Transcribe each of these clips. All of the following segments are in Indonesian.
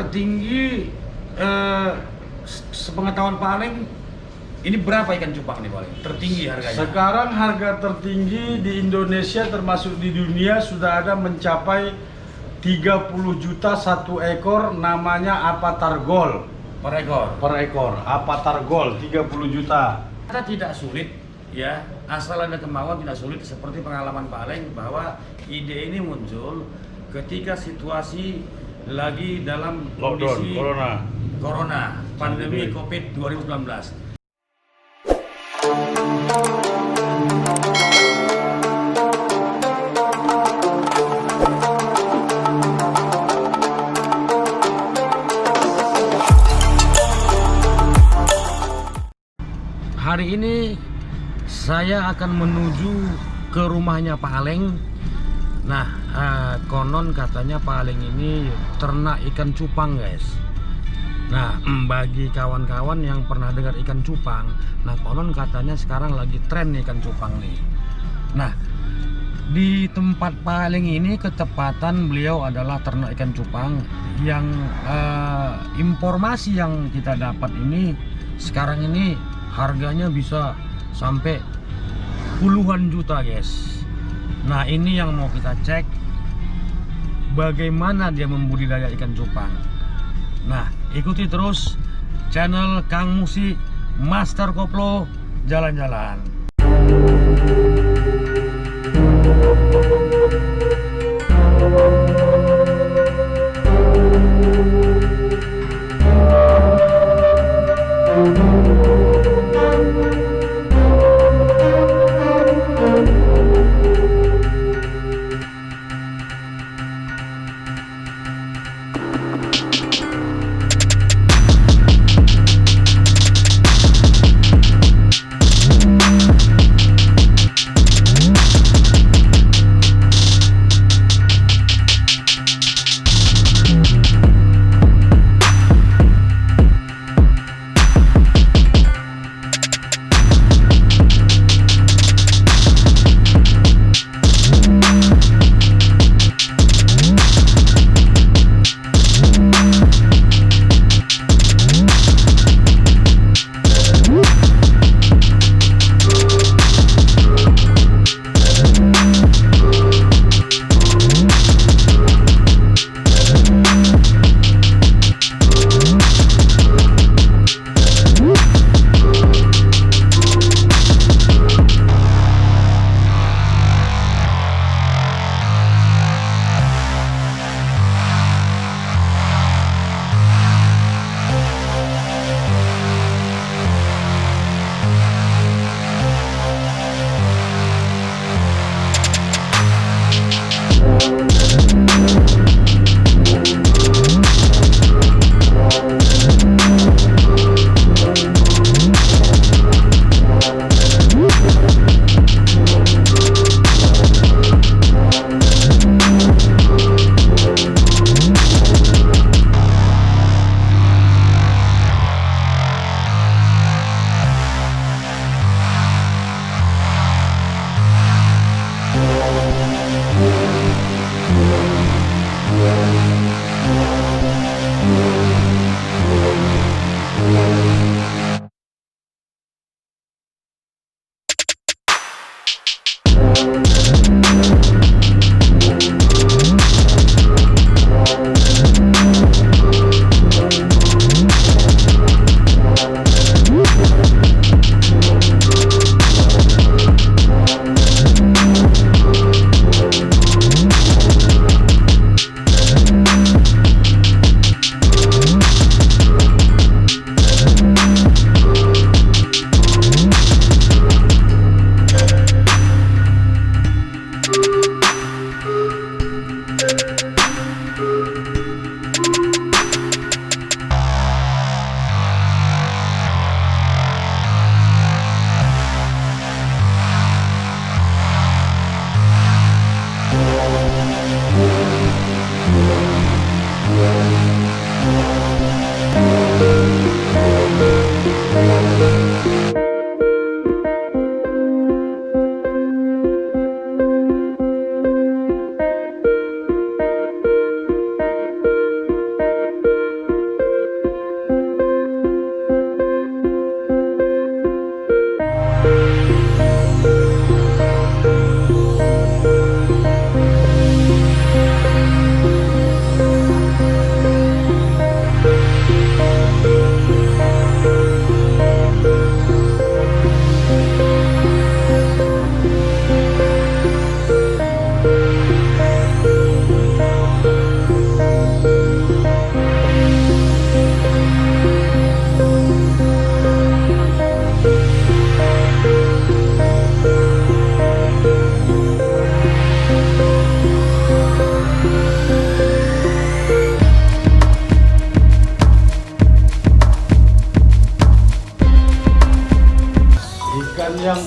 tertinggi sepengetahuan Pak Aleng, ini berapa ikan cupang nih paling tertinggi harganya? Sekarang harga tertinggi di Indonesia termasuk di dunia sudah ada mencapai 30 juta satu ekor, namanya Avatar Gold. Per ekor. Per ekor, Avatar Gold 30 juta. Kita tidak sulit ya, asal ada kemauan tidak sulit, seperti pengalaman Pak Aleng bahwa ide ini muncul ketika situasi lagi dalam Lockdown, kondisi corona, pandemi COVID 2019. Hari ini saya akan menuju ke rumahnya Pak Aleng. Nah, konon katanya Pak Aleng ini ternak ikan cupang, guys. Nah, bagi kawan-kawan yang pernah dengar ikan cupang, nah konon katanya sekarang lagi tren ikan cupang nih. Nah, di tempat Pak Aleng ini ketepatan beliau adalah ternak ikan cupang yang informasi yang kita dapat ini sekarang ini harganya bisa sampai puluhan juta, guys. Nah, ini yang mau kita cek, bagaimana dia membudidaya ikan cupang. Nah, ikuti terus channel Kang Musi Master Koplo Jalan-Jalan.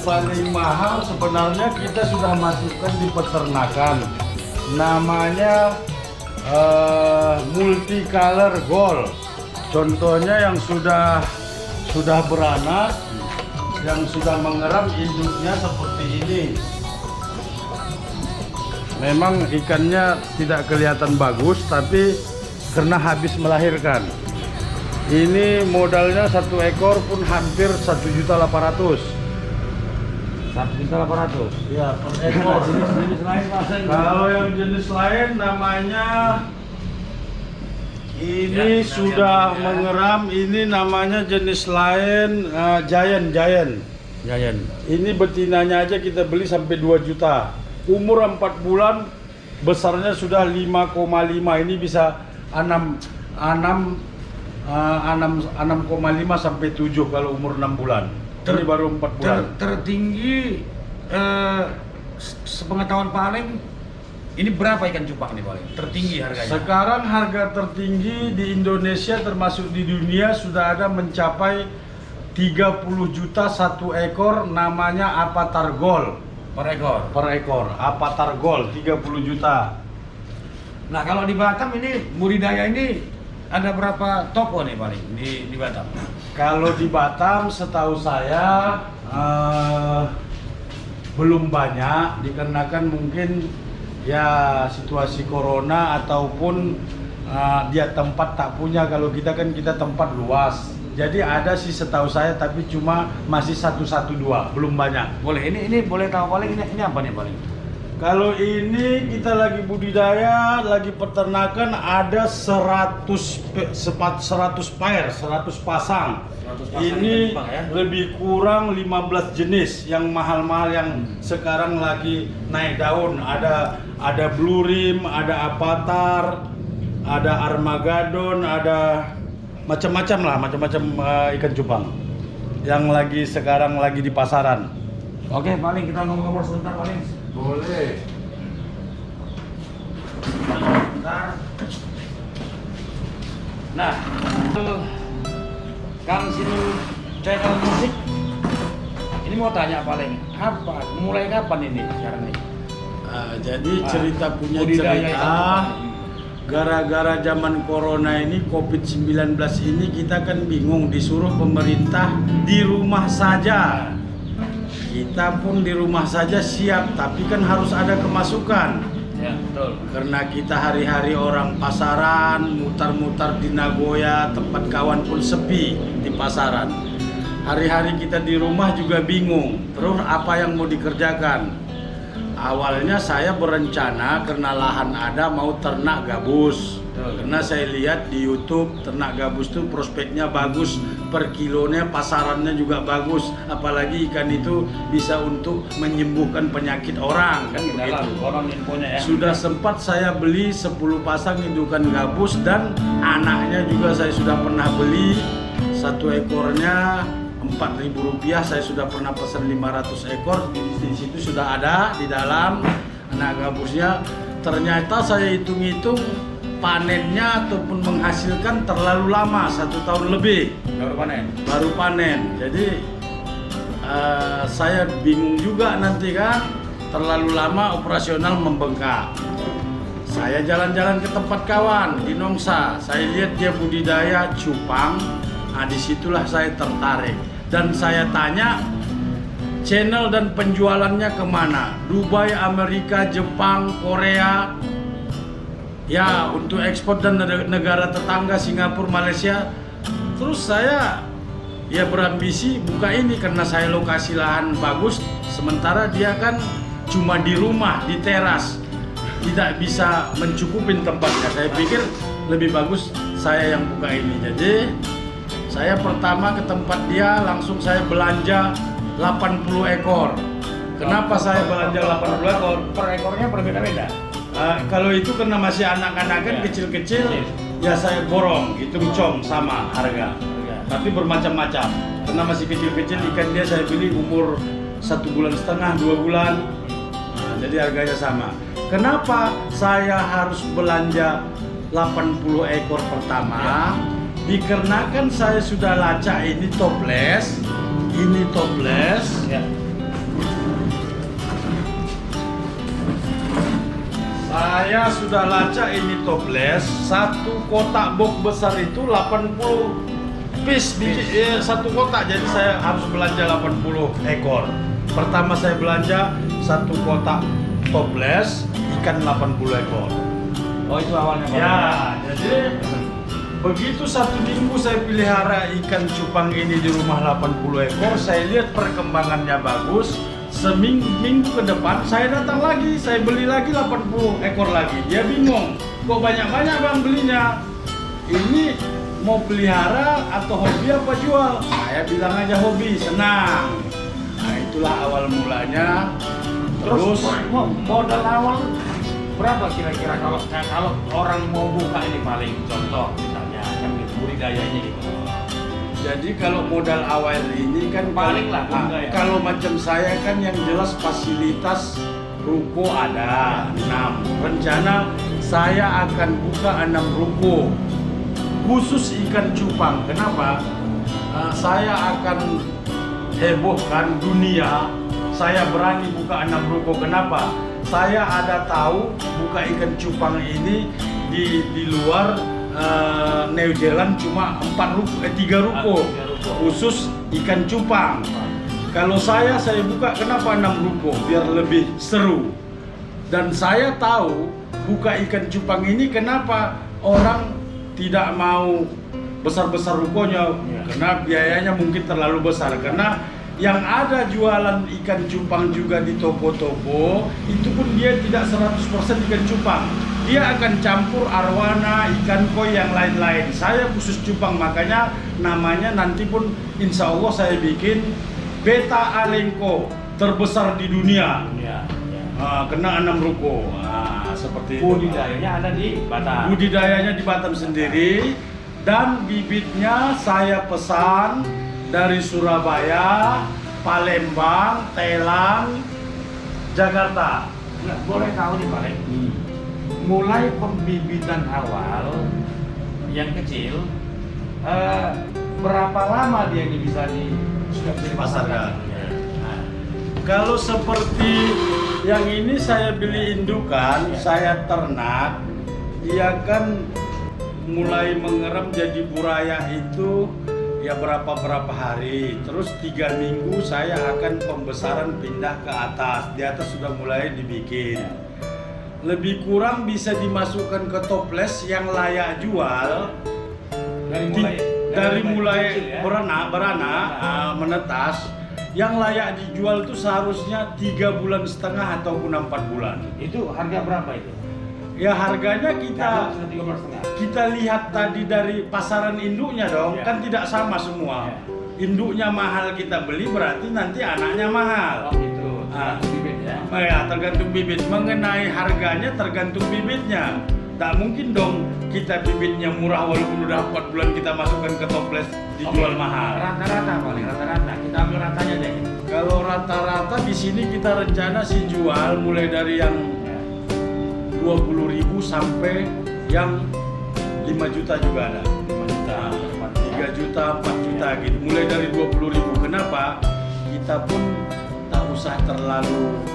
paling mahal sebenarnya kita sudah masukkan di peternakan. Namanya multicolor gold. Contohnya yang sudah beranak, yang sudah mengeram induknya seperti ini. Memang ikannya tidak kelihatan bagus, tapi karena habis melahirkan. Ini modalnya satu ekor pun hampir 1.800.000. 1.800.000. Ya, per ekor. Jenis lain Pak. Kalau yang jenis lain namanya ini Ya, sudah lihat ya. mengeram. Ini namanya jenis lain Giant. Giant. Ini betinanya aja kita beli sampai 2 juta. Umur 4 bulan, besarnya sudah 5,5. Ini bisa 6,5 sampai 7 kalau umur 6 bulan. Ini baru 4 bulan. Tertinggi sepengetahuan Pak Aleng, ini berapa ikan cupang nih paling tertinggi harganya? Sekarang harga tertinggi di Indonesia termasuk di dunia sudah ada mencapai 30 juta satu ekor, namanya Avatar Gold. Per ekor. Per ekor, Avatar Gold 30 juta. Nah kalau di Batam ini budidaya ini ada berapa toko nih paling di Batam? Kalau di Batam setahu saya belum banyak, dikarenakan mungkin ya situasi corona ataupun dia tempat tak punya. Kalau kita kan kita tempat luas. Jadi ada sih setahu saya, tapi cuma masih 112, belum banyak. Boleh, ini boleh tahu paling ini apa nih paling? Kalau ini kita lagi budidaya, lagi peternakan ada 100 pair, 100 pasang. 100 pasang Ini ikan cupang ya? lebih kurang 15 jenis yang mahal-mahal yang sekarang lagi naik daun. Ada Blue Rim, ada Avatar, ada Armageddon, ada macam-macam lah, macam-macam ikan cupang yang sekarang lagi di pasaran. Oke paling kita ngomong-ngomong sebentar paling. Boleh. Bentar. Nah, Kang Sinul channel musik. Ini mau tanya paling mulai kapan ini sekarang nih? Jadi cerita punya budidaya cerita. ikan cupang. Gara-gara zaman corona ini, COVID-19 ini, kita kan bingung, disuruh pemerintah di rumah saja. Kita pun di rumah saja siap, tapi kan harus ada kemasukan. Ya, betul. Karena kita hari-hari orang pasaran, mutar-mutar di Nagoya, tempat kawan pun sepi di pasaran. Hari-hari kita di rumah juga bingung, terus apa yang mau dikerjakan? Awalnya saya berencana karena lahan ada mau ternak gabus. Karena saya lihat di YouTube ternak gabus itu prospeknya bagus, per kilonya pasarannya juga bagus, apalagi ikan itu bisa untuk menyembuhkan penyakit orang kan begitu. Infonya ya. Sudah sempat saya beli 10 pasang indukan gabus dan anaknya juga saya sudah pernah beli. Satu ekornya Rp4.000, saya sudah pernah pesan 500 ekor. Di situ sudah ada di dalam anak gabusnya. Ternyata saya hitung-hitung panennya ataupun menghasilkan terlalu lama, 1 tahun lebih baru panen. Jadi saya bingung juga nanti kan, terlalu lama operasional membengkak. Saya jalan-jalan ke tempat kawan di Nongsa, saya lihat dia budidaya cupang. Nah, disitulah saya tertarik dan saya tanya channel dan penjualannya kemana, Dubai, Amerika, Jepang, Korea, ya untuk ekspor dan negara tetangga Singapura, Malaysia. Terus saya ya berambisi buka ini karena saya lokasi lahan bagus, sementara dia kan cuma di rumah, di teras, tidak bisa mencukupin tempatnya. Saya pikir lebih bagus saya yang buka ini. Jadi saya pertama ke tempat dia, langsung saya belanja 80 ekor. Kenapa saya belanja 80 ekor? Per ekornya berbeda-beda. Kalau itu karena masih anak-anak kan kecil-kecil, ya saya borong, hitung com sama harga. Tapi bermacam-macam. Karena masih kecil-kecil ikan dia saya beli umur 1,5 bulan, 2 bulan. Nah, jadi harganya sama. Kenapa saya harus belanja 80 ekor pertama? Dikarenakan saya sudah lacak ini toples, Ya. Saya sudah lacak ini toples, satu kotak box besar itu 80 piece satu kotak, jadi saya harus belanja 80 ekor. Pertama saya belanja satu kotak toples ikan 80 ekor. Oh itu awalnya Pak? Ya, jadi begitu 1 minggu saya pelihara ikan cupang ini di rumah 80 ekor, saya lihat perkembangannya bagus. Seminggu ke depan saya datang lagi, saya beli lagi 80 ekor lagi. Dia bingung, kok banyak-banyak bang belinya? Ini mau pelihara atau hobi apa jual? Saya bilang aja hobi, senang. Nah itulah awal mulanya. Terus modal awal berapa kira-kira kalau orang mau buka ini, paling contoh misalnya kan budidayanya gitu. jadi kalau modal awal ini kan Paling lah, kalau macam saya kan yang jelas fasilitas ruko ada 6. Rencana saya akan buka 6 ruko khusus ikan cupang. Kenapa? Saya akan hebohkan dunia. Saya berani buka 6 ruko. Kenapa? Saya ada tahu buka ikan cupang ini di luar New Zealand cuma 3 ruko khusus ikan cupang. Kalau saya buka kenapa 6 ruko? Biar lebih seru. Dan saya tahu buka ikan cupang ini kenapa orang tidak mau besar-besar rukonya, karena biayanya mungkin terlalu besar. Karena yang ada jualan ikan cupang juga di toko-toko itu pun dia tidak 100% ikan cupang. Dia akan campur arwana, ikan koi yang lain-lain. Saya khusus cupang, makanya namanya nanti pun insya Allah saya bikin Beta Alengko terbesar di dunia. Kena 6 ruko. Seperti itu. Budidayanya ada di Batam. Budidayanya di Batam sendiri, dan bibitnya saya pesan dari Surabaya, Palembang, Thailand, Jakarta. Nggak boleh tahu nih Pak, mulai pembibitan awal yang kecil, berapa lama dia ini sudah bisa dipasarkan? Nah, kalau seperti yang ini saya beli indukan, saya ternak, dia kan mulai mengerem jadi buraya itu ya berapa hari. Terus 3 minggu saya akan pembesaran pindah ke atas. Di atas sudah mulai dibikin. Lebih kurang bisa dimasukkan ke toples yang layak jual dari mulai beranak menetas. Yang layak dijual itu seharusnya 3,5 bulan ataupun 4 bulan. Itu harga berapa itu? Ya harganya kita lihat tadi dari pasaran induknya dong, kan tidak sama semua. Induknya mahal kita beli berarti nanti anaknya mahal. Oh gitu. Tergantung bibit ya. Ya tergantung bibit. Mengenai harganya tergantung bibitnya. Tak mungkin dong kita bibitnya murah walaupun udah 4 bulan kita masukkan ke toples dijual mahal. Rata-rata paling rata-rata. Kita ambil ratanya deh. Kalau rata-rata di sini kita rencana sih jual mulai dari yang 20.000 sampai yang 5 juta juga ada. 5 juta, 3 juta, 4 juta gitu. Mulai dari 20.000. Kenapa? Kita pun tak usah terlalu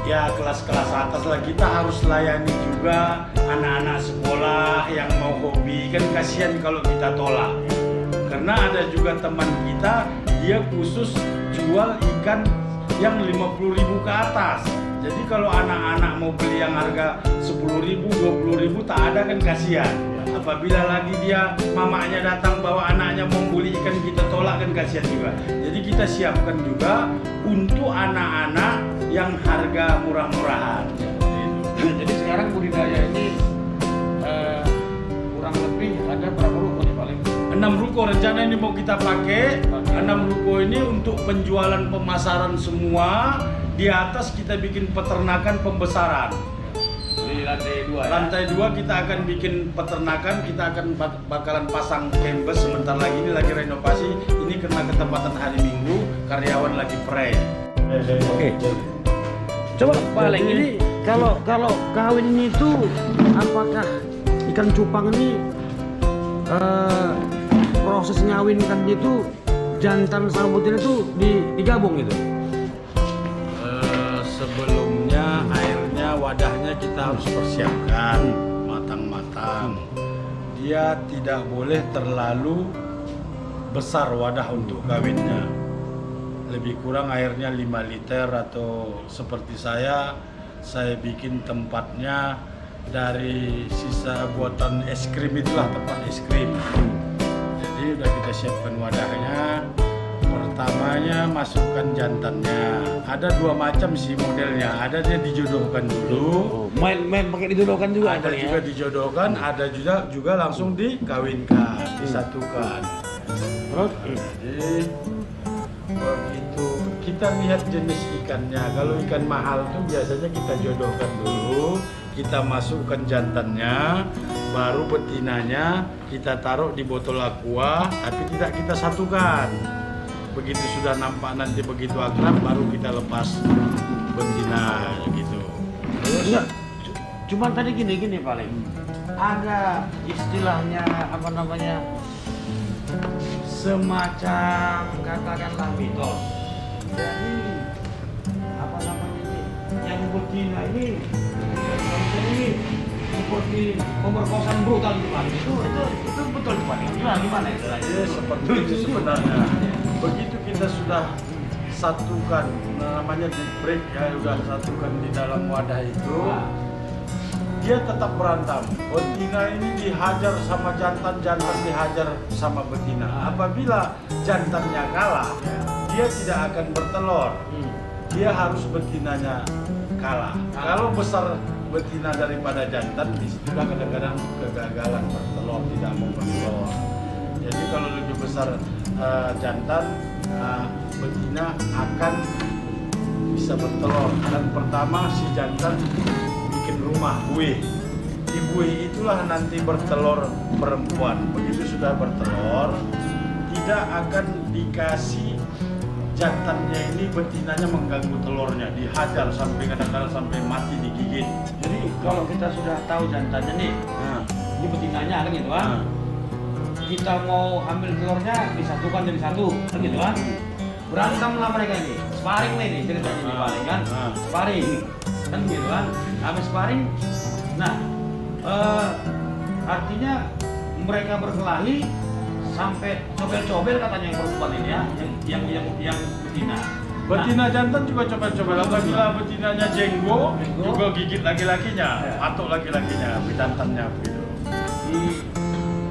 ya kelas-kelas atas lah. Kita harus layani juga anak-anak sekolah yang mau hobi. Kan kasihan kalau kita tolak. Karena ada juga teman kita, dia khusus jual ikan yang 50.000 ke atas. Jadi kalau anak-anak mau beli yang harga 10.000, 20.000 tak ada kan kasihan. Apabila lagi dia mamanya datang bawa anaknya mau beli ikan, kita tolak kan kasihan juga. Jadi kita siapkan juga untuk anak-anak yang harga murah-murahan. Jadi sekarang budidaya ini kurang lebih ada berapa ruko nih paling? 6 ruko rencana ini mau kita pakai. 6 ruko ini untuk penjualan pemasaran semua. Di atas kita bikin peternakan pembesaran. Di lantai 2 ya? Lantai 2 kita akan bikin peternakan, kita akan bakalan pasang canvas sebentar lagi, ini lagi renovasi. Ini kena ketempatan hari Minggu, karyawan lagi pray. Oke. Coba Pak Aleng, ini kalau kawin ini itu apakah ikan cupang ini proses ngawinkan itu jantan sama betina itu digabung gitu? Sebelumnya airnya wadahnya kita harus persiapkan matang-matang. Dia tidak boleh terlalu besar wadah untuk kawinnya. Lebih kurang airnya 5 liter, atau seperti saya bikin tempatnya dari sisa buatan es krim, itulah tempat es krim. Jadi udah kita siapkan wadahnya. Pertamanya masukkan jantannya. Ada 2 macam sih modelnya. Ada dia dijodohkan dulu. Main pakai dijodohkan juga. Ada juga dijodohkan, ada juga langsung dikawinkan, disatukan. Terus? Jadi begitu kita lihat jenis ikannya. Kalau ikan mahal tuh biasanya kita jodohkan dulu, kita masukkan jantannya, baru betinanya kita taruh di botol aqua, tapi tidak kita satukan. Begitu sudah nampak nanti begitu akrab, baru kita lepas betina gitu. Enggak, cuman tadi gini paling ada istilahnya apa namanya, semacam katakanlah mitos. Jadi apa namanya ini, yang betina ini seperti pemerkosaan brutal gitu Pak. Itu betul Pak. Gimana istilahnya? Seperti itu sebenarnya. Begitu kita sudah satukan, namanya di break ya, udah satukan di dalam wadah itu, dia tetap berantem. Betina ini dihajar sama jantan, jantan dihajar sama betina. Apabila jantannya kalah, dia tidak akan bertelur. Dia harus betinanya kalah. Kalau besar betina daripada jantan, disitulah kadang-kadang kegagalan bertelur, tidak mau bertelur. Jadi kalau lebih besar jantan, betina akan bisa bertelur. Dan pertama si jantan bikin rumah buih. Di buih itulah nanti bertelur perempuan. Begitu sudah bertelur, tidak akan dikasih jantannya ini, betinanya mengganggu telurnya, dihajar sampai kadang-kadang sampai mati, digigit. Jadi kalau kita sudah tahu jantannya nih, ini betinanya kan gitu kan. Kita mau ambil telurnya disatukan jadi satu, kan gitu kan. Berantemlah mereka ini, sparring nih ceritanya nih paling kan. Sparring, kan gitu kan. Habis sparring, nah artinya mereka berkelahi sampai cobel-cobel katanya yang perempuan ini ya, yang betina. Betina jantan juga coba-coba. Apabila betinanya jenggo, juga gigit laki-lakinya, atau laki-lakinya, jantannya begitu.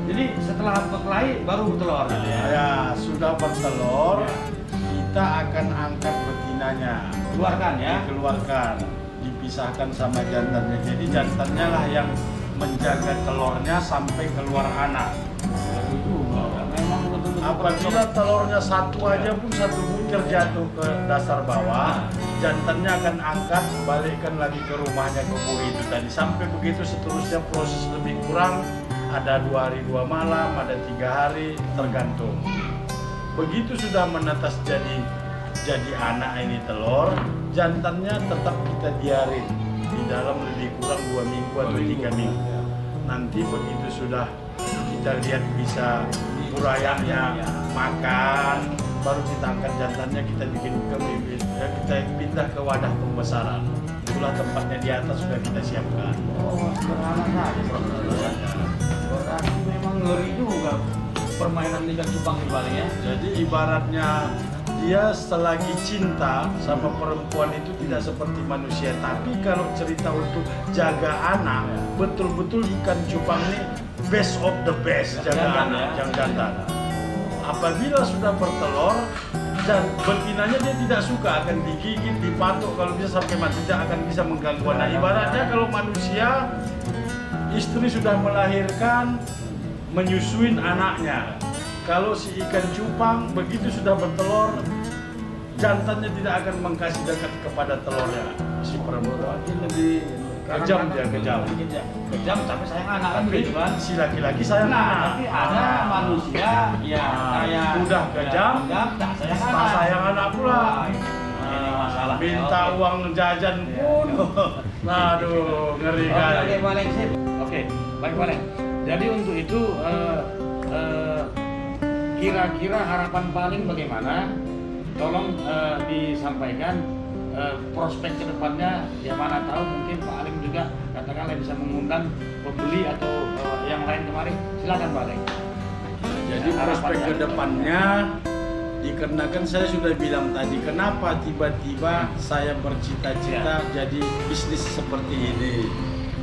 Jadi setelah berkelahi baru bertelur gitu ya. Ya, sudah bertelur, kita akan angkat betinanya, Keluarkan ya. dikeluarkan, dipisahkan sama jantannya. Jadi jantannya lah yang menjaga telurnya sampai keluar anak. Memang betul-betul. Apabila telurnya satu aja pun, satu butir jatuh ke dasar bawah, jantannya akan angkat, balikkan lagi ke rumahnya, ke buih itu tadi. Sampai begitu seterusnya, proses lebih kurang ada 2 hari 2 malam, ada 3 hari, tergantung. Begitu sudah menetas jadi anak ini telur, jantannya tetap kita biarin di dalam lebih kurang 2 minggu atau 3 minggu. Nanti begitu sudah kita lihat bisa burayanya makan, baru kita angkat jantannya, kita bikin ke bibit, kita pindah ke wadah pembesaran. Itulah tempatnya di atas sudah kita siapkan. Oh, sederhana saja. Berarti memang ngeri juga permainan Liga Jepang di Bali ya. Jadi ibaratnya dia selagi cinta sama perempuan itu tidak seperti manusia. Tapi kalau cerita untuk jaga anak, betul-betul ikan cupang ini best of the best jaga anak, yang jantan. Apabila sudah bertelur, dan betinanya dia tidak suka, akan digigit, dipatok, kalau bisa sampai mati, tidak akan bisa mengganggu anak. Ibaratnya kalau manusia, istri sudah melahirkan, menyusuin anaknya. Kalau si ikan cupang begitu sudah bertelur, jantannya tidak akan mengkasih dekat kepada telurnya si perempuan. Lebih Kejam dia, kejam. Kejam tapi sayang anak kan Tapi gitu kan. si laki-laki sayang Nah, anak. tapi ada manusia ya kayak udah kejam, tak sayang tak anak. sayang anak pula. Wah, ini masalah. Minta Oke. uang jajan pun. Aduh, ngeri kan. Oke, Baleng sip. Oke, baik Baleng. Jadi untuk itu kira-kira harapan paling bagaimana? Tolong disampaikan prospek ke depannya, ya mana tahu mungkin Pak Aleng juga katakanlah bisa mengundang pembeli atau yang lain kemarin. Silakan Pak Aleng. Jadi prospek ke depannya, dikarenakan saya sudah bilang tadi, kenapa tiba-tiba saya bercita-cita jadi bisnis seperti ini.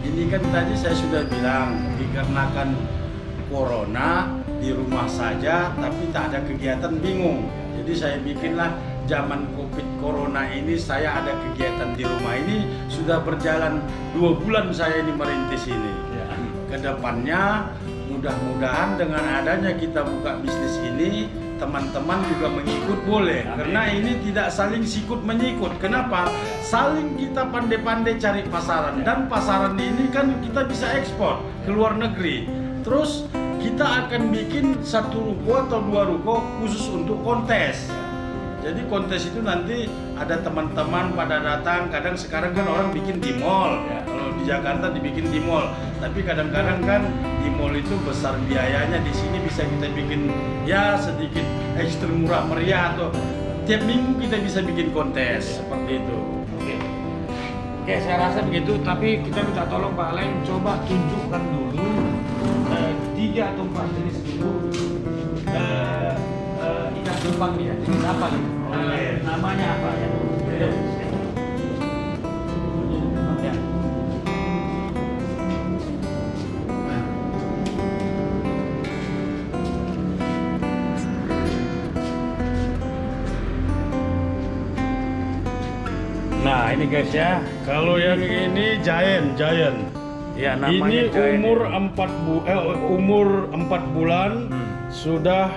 Ini kan tadi saya sudah bilang, dikarenakan corona di rumah saja tapi tak ada kegiatan, bingung. Jadi saya bikinlah zaman Covid Corona ini, saya ada kegiatan di rumah ini, sudah berjalan 2 bulan saya ini merintis ini. Kedepannya mudah-mudahan dengan adanya kita buka bisnis ini, teman-teman juga mengikut boleh. Karena ini tidak saling sikut menyikut. Kenapa? Saling kita pandai-pandai cari pasaran, dan pasaran ini kan kita bisa ekspor ke luar negeri. Terus kita akan bikin 1 ruko atau 2 ruko khusus untuk kontes. Jadi kontes itu nanti ada teman-teman pada datang. Kadang sekarang kan orang bikin di mall. Kalau di Jakarta dibikin di mall. Tapi kadang-kadang kan di mall itu besar biayanya. Di sini bisa kita bikin ya sedikit ekstra murah meriah, atau tiap minggu kita bisa bikin kontes seperti itu. Oke, saya rasa begitu. Tapi kita minta tolong Pak Aleng coba tunjukkan dulu 3 atau 4 jenis dulu ikan cupang ya. Jenis apa nih? Namanya apa ya? Nah ini guys ya. Kalau yang ini giant. Ya, namanya ini giant. umur 4 bulan sudah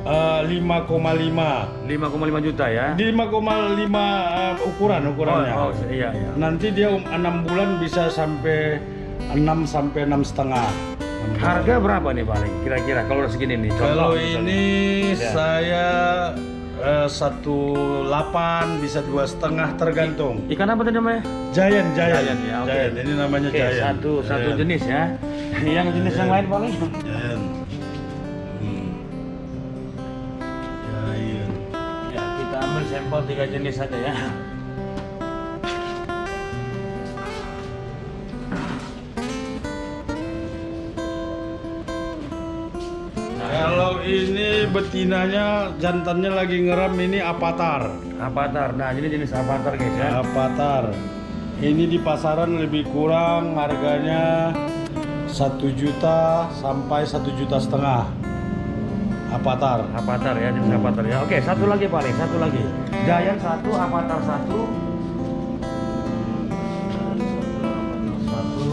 5,5 juta ya. 5,5 ukurannya. Oh, iya. Nanti dia 6 bulan bisa sampai 6 sampai 6,5. Harga berapa nih paling kira-kira kalau segini nih? Kalau misalnya. ini Ya. saya 1,8 bisa 2,5 tergantung. Ikan apa tadi namanya? Giant ya, oke. Giant. Ini namanya Oke, giant. satu Giant. jenis ya. Yang jenis yang lain paling? Giant. Giant. Ya, kita ambil sampel 3 jenis saja ya. Kalau ini betinanya, jantannya lagi ngeram, ini avatar. Avatar. Nah, ini jenis avatar guys ya. Avatar. Ini di pasaran lebih kurang harganya 1 juta sampai 1,5 juta. Avatar. Avatar ya, jenis avatar ya. Oke, satu lagi paling, satu lagi. Giant 1, avatar 1.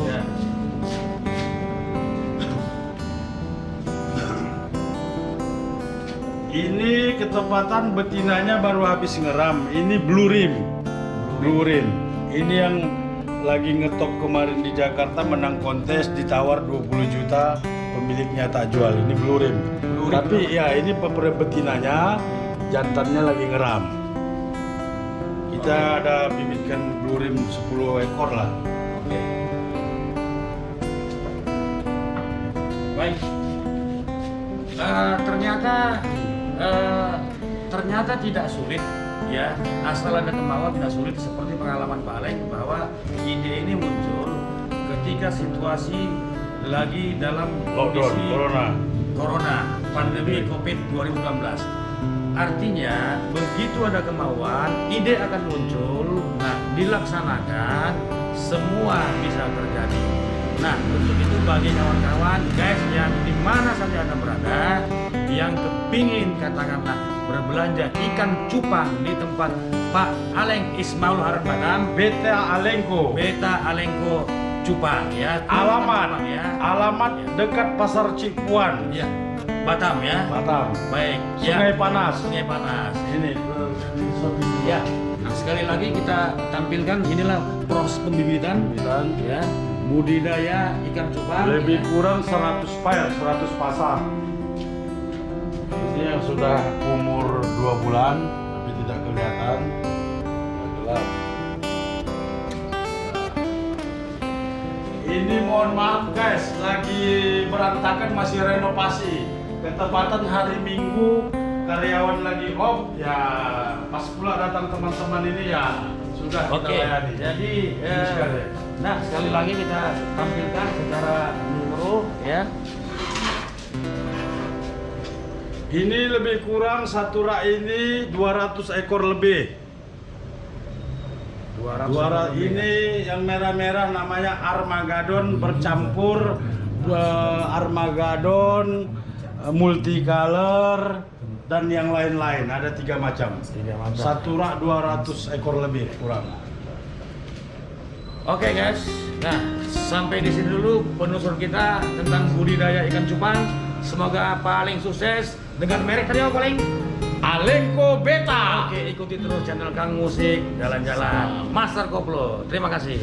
Ya. Ini ketepatan betinanya baru habis ngeram. Ini blue rim. Ini yang lagi ngetop kemarin di Jakarta, menang kontes, ditawar 20 juta, pemiliknya tak jual. Ini blue rim. Tapi ya ini betinanya, jantannya lagi ngeram. Kita ada bibitkan blue rim 10 ekor lah. Oke. Baik. Ternyata tidak sulit ya, asal ada kemauan tidak sulit. Seperti pengalaman Pak Aleng bahwa ide ini muncul ketika situasi lagi dalam Lockdown, kondisi corona pandemi Covid 2019. Artinya begitu ada kemauan, ide akan muncul. Nah, dilaksanakan, semua bisa terjadi. Nah, untuk itu bagi kawan-kawan guys yang di mana saja Anda berada, yang kepingin katakanlah berbelanja ikan cupang di tempat Pak Aleng Ismaul Harun Batam, Beta Alengko Cupang ya. Alamat ya. Alamat dekat Pasar Cipuan. Ya. Batam ya. Batam. Baik. Sungai ya. Panas. Sungai Panas. Ini. Ya. Nah, sekali lagi kita tampilkan inilah proses pembibitan ya. Budidaya ikan cupang Lebih ya. kurang 100 pasang. Ini yang sudah umur 2 bulan tapi tidak kelihatan. Gelap. Ini mohon maaf guys, lagi berantakan, masih renovasi. Ketepatan hari Minggu, karyawan lagi off, ya pas pula datang teman-teman ini ya sudah Oke, kita layani. jadi sekali. nah sekali lagi kita tampilkan secara numero ya. Ini lebih kurang satu rak ini 200 ekor lebih. 200 Ini yang merah-merah namanya Armageddon bercampur Armageddon multicolor dan yang lain-lain, ada 3 macam. 3 macam. Satu rak 200 ekor lebih kurang. Oke guys, nah sampai di sini dulu penelusuran kita tentang budidaya ikan cupang. Semoga paling sukses dengan merek tadi apa paling? Alengco Beta. Oke, ikuti terus channel Kang Musik Jalan-Jalan Master Koplo. Terima kasih.